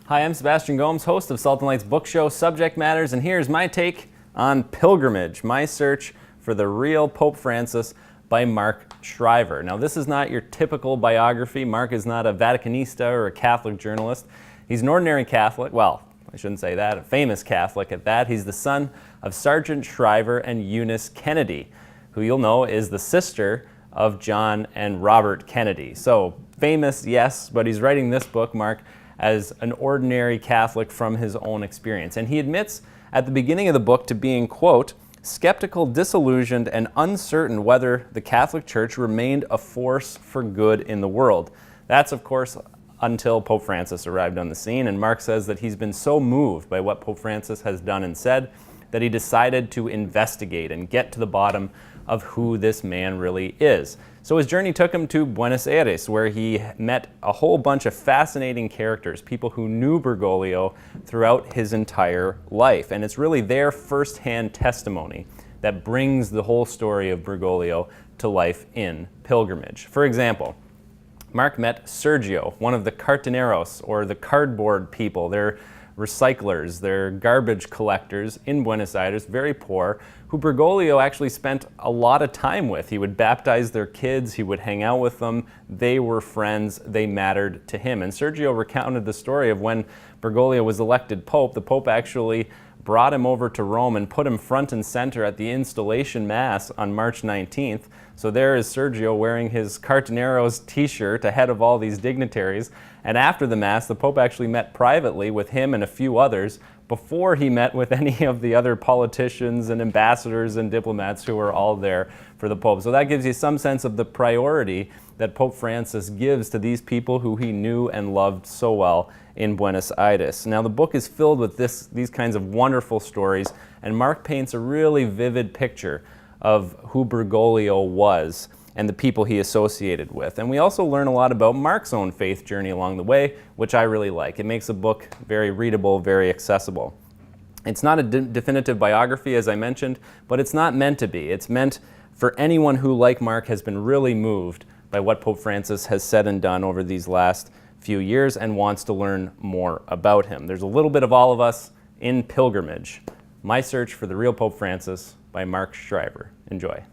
Hi, I'm Sebastian Gomes, host of Salt and Light's book show Subject Matters, and here's my take on Pilgrimage, my search for the real Pope Francis by Mark Shriver. Now, this is not your typical biography. Mark is not a Vaticanista or a Catholic journalist. He's an ordinary Catholic. Well, I shouldn't say that, a famous Catholic at that. He's the son of Sergeant Shriver and Eunice Kennedy, who you'll know is the sister of John and Robert Kennedy. So, famous, yes, but he's writing this book, Mark, as an ordinary Catholic from his own experience. And he admits at the beginning of the book to being, quote, skeptical, disillusioned, and uncertain whether the Catholic Church remained a force for good in the world. That's, of course, until Pope Francis arrived on the scene. And Mark says that he's been so moved by what Pope Francis has done and said that he decided to investigate and get to the bottom of who this man really is. So his journey took him to Buenos Aires, where he met a whole bunch of fascinating characters, people who knew Bergoglio throughout his entire life. And it's really their firsthand testimony that brings the whole story of Bergoglio to life in Pilgrimage. For example, Mark met Sergio, one of the cartoneros, or the cardboard people. They're recyclers, they're garbage collectors in Buenos Aires, very poor, who Bergoglio actually spent a lot of time with. He would baptize their kids, he would hang out with them, they were friends, they mattered to him. And Sergio recounted the story of when Bergoglio was elected Pope. The Pope actually brought him over to Rome and put him front and center at the installation mass on March 19th. So there is Sergio wearing his Cartoneros t-shirt ahead of all these dignitaries. And after the mass, the Pope actually met privately with him and a few others before he met with any of the other politicians and ambassadors and diplomats who were all there for the Pope. So that gives you some sense of the priority that Pope Francis gives to these people who he knew and loved so well in Buenos Aires. Now, the book is filled with these kinds of wonderful stories, and Mark paints a really vivid picture of who Bergoglio was and the people he associated with. And we also learn a lot about Mark's own faith journey along the way, which I really like. It makes the book very readable, very accessible. It's not a definitive biography, as I mentioned, but it's not meant to be. It's meant for anyone who, like Mark, has been really moved by what Pope Francis has said and done over these last few years and wants to learn more about him. There's a little bit of all of us in Pilgrimage, my search for the real Pope Francis by Mark Shriver. Enjoy.